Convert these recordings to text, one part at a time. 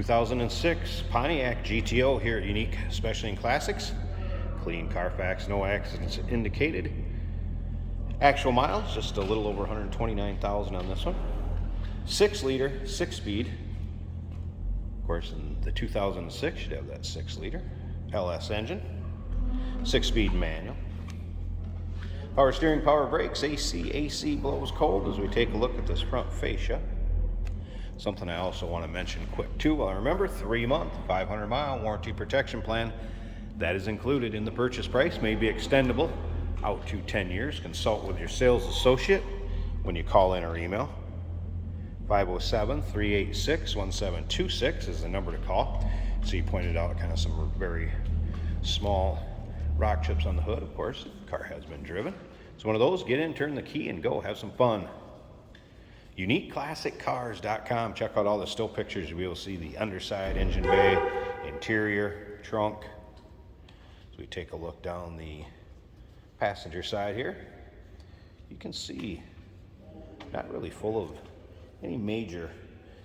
2006 Pontiac GTO here at Unique Specialty and Classics. Clean Carfax, no accidents indicated. Actual miles, just a little over 129,000 on this one. 6-liter, 6-speed. Of course, in the 2006, you'd have that 6-liter LS engine. 6-speed manual. Power steering, power brakes, AC blows cold as we take a look at this front fascia. Something I also want to mention quick too. Well, remember, 3-month, 500-mile warranty protection plan. That is included in the purchase price, may be extendable out to 10 years. Consult with your sales associate when you call in or email. 507-386-1726 is the number to call. So you pointed out kind of some very small rock chips on the hood, of course. The car has been driven. It's one of those, get in, turn the key, and go have some fun. UniqueClassicCars.com. Check out all the still pictures. You'll be able to see the underside, engine bay, interior, trunk. As we take a look down the passenger side here, you can see not really full of any major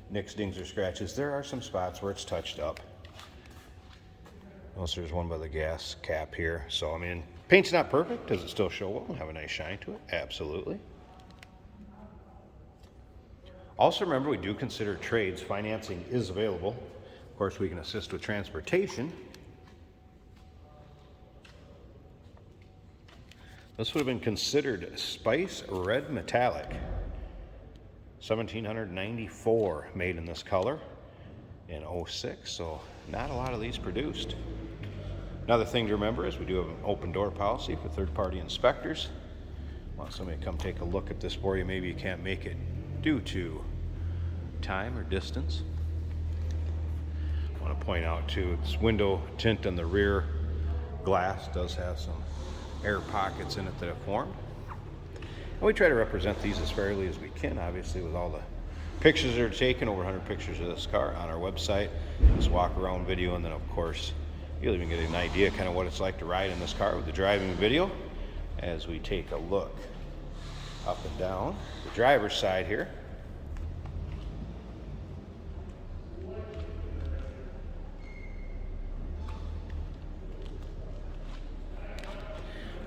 nicks, dings, or scratches. There are some spots where it's touched up. Notice there's one by the gas cap here. So, I mean, paint's not perfect. Does it still show well? Have a nice shine to it? Absolutely. Also, remember, we do consider trades. Financing is available. Of course, we can assist with transportation. This would have been considered Spice Red Metallic. 1794 made in this color in 06, so not a lot of these produced. Another thing to remember is we do have an open door policy for third-party inspectors. Want somebody to come take a look at this for you. Maybe you can't make it due to time or distance. I want to point out too, this window tint on the rear glass does have some air pockets in it that have formed. And we try to represent these as fairly as we can, obviously, with all the pictures that are taken, over 100 pictures of this car on our website. This walk around video, and then of course you'll even get an idea kind of what it's like to ride in this car with the driving video as we take a look up and down the driver's side here.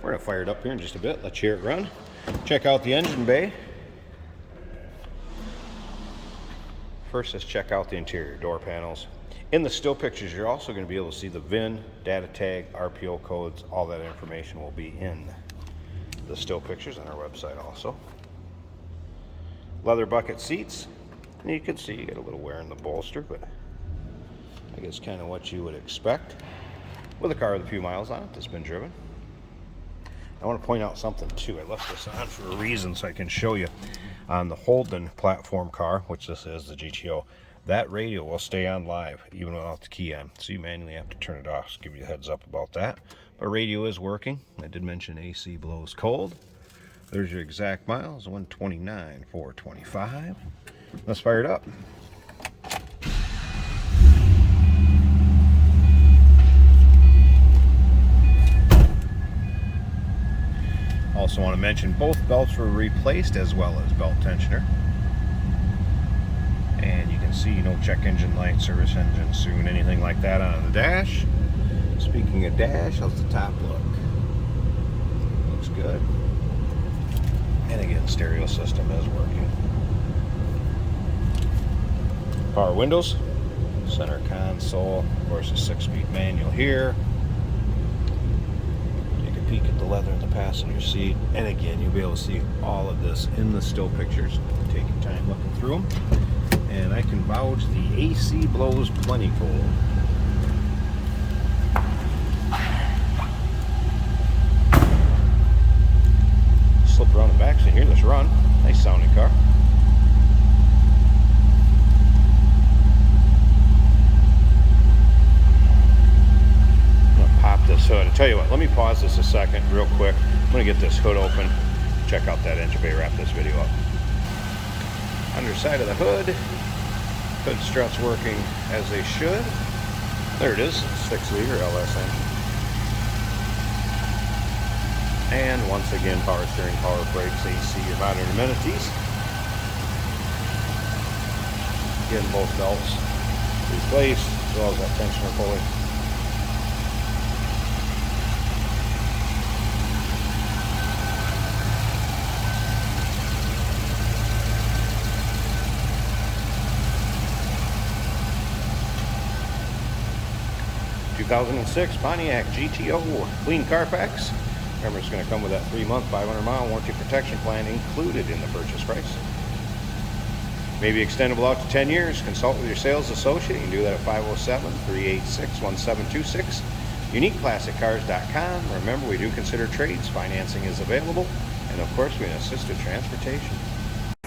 We're going to fire it up here in just a bit. Let's hear it run. Check out the engine bay. First, let's check out the interior door panels. In the still pictures, you're also going to be able to see the VIN, data tag, RPO codes. All that information will be in the still pictures on our website also. Leather bucket seats. And you can see you get a little wear in the bolster, but I guess kind of what you would expect with a car with a few miles on it that's been driven. I want to point out something too. I left this on for a reason so I can show you. On the Holden platform car, which this is, the GTO, that radio will stay on live even without the key on. So you manually have to turn it off. So give you a heads up about that. But radio is working. I did mention AC blows cold. There's your exact miles, 129,425. Let's fire it up. Also want to mention both belts were replaced as well as belt tensioner. And you can see no check engine light, service engine soon, anything like that on the dash. Speaking of dash, how's the top look? Looks good. And again, stereo system is working. Power windows, center console, of course a 6-speed manual here. Peek at the leather in the passenger seat, and again you'll be able to see all of this in the still pictures. Take your time looking through them, and I can vouch the AC blows plenty cold. Slip around the back so you hear this run. Nice sounding car. This hood. I'll tell you what, let me pause this a second real quick. I'm going to get this hood open, check out that engine bay, wrap this video up. Underside of the hood struts working as they should. There it is, 6-liter LS engine. And once again, power steering, power brakes, AC, your modern amenities. Again, both belts replaced, as well as that tensioner pulley. '2006 Pontiac GTO clean Carfax. Remember, it's going to come with that 3-month, 500-mile warranty protection plan included in the purchase price. Maybe extendable out to 10 years. Consult with your sales associate. You can do that at 507-386-1726. UniqueClassicCars.com. Remember, we do consider trades. Financing is available. And of course, we assist with transportation.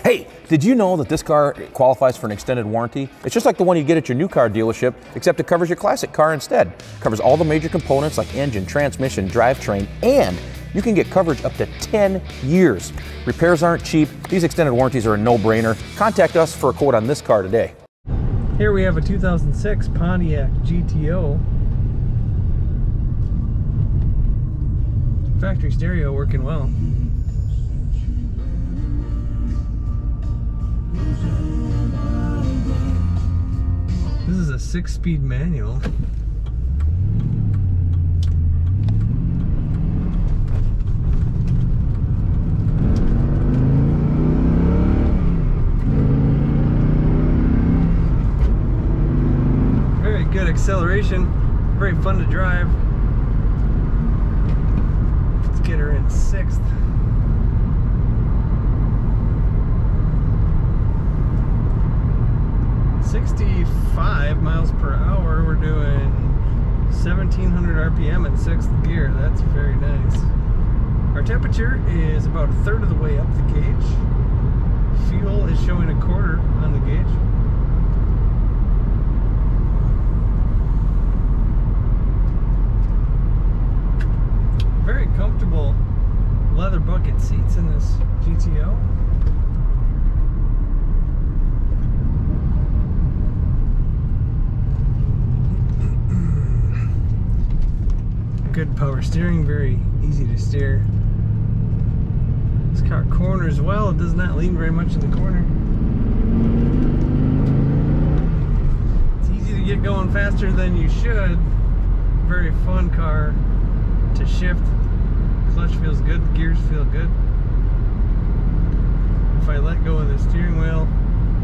Hey, did you know that this car qualifies for an extended warranty? It's just like the one you get at your new car dealership, except it covers your classic car instead. It covers all the major components like engine, transmission, drivetrain, and you can get coverage up to 10 years. Repairs aren't cheap. These extended warranties are a no-brainer. Contact us for a quote on this car today. Here we have a 2006 Pontiac GTO. Factory stereo working well. This is a 6-speed manual. Very good acceleration, very fun to drive. Let's get her in 6th. 65 miles per hour. We're doing 1700 RPM in 6th gear. That's very nice. Our temperature is about a third of the way up the gauge. Fuel is showing a quarter on the gauge. Very comfortable leather bucket seats in this GTO. Good power steering, very easy to steer. This car corners well, it does not lean very much in the corner. It's easy to get going faster than you should. Very fun car to shift. Clutch feels good, the gears feel good. If I let go of the steering wheel,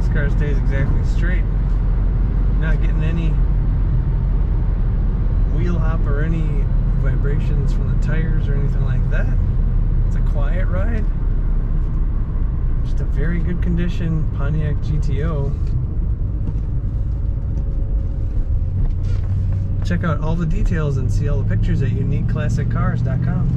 this car stays exactly straight. Not getting any wheel hop or any vibrations from the tires or anything like that. It's a quiet ride. Just a very good condition Pontiac GTO. Check out all the details and see all the pictures at UniqueClassicCars.com.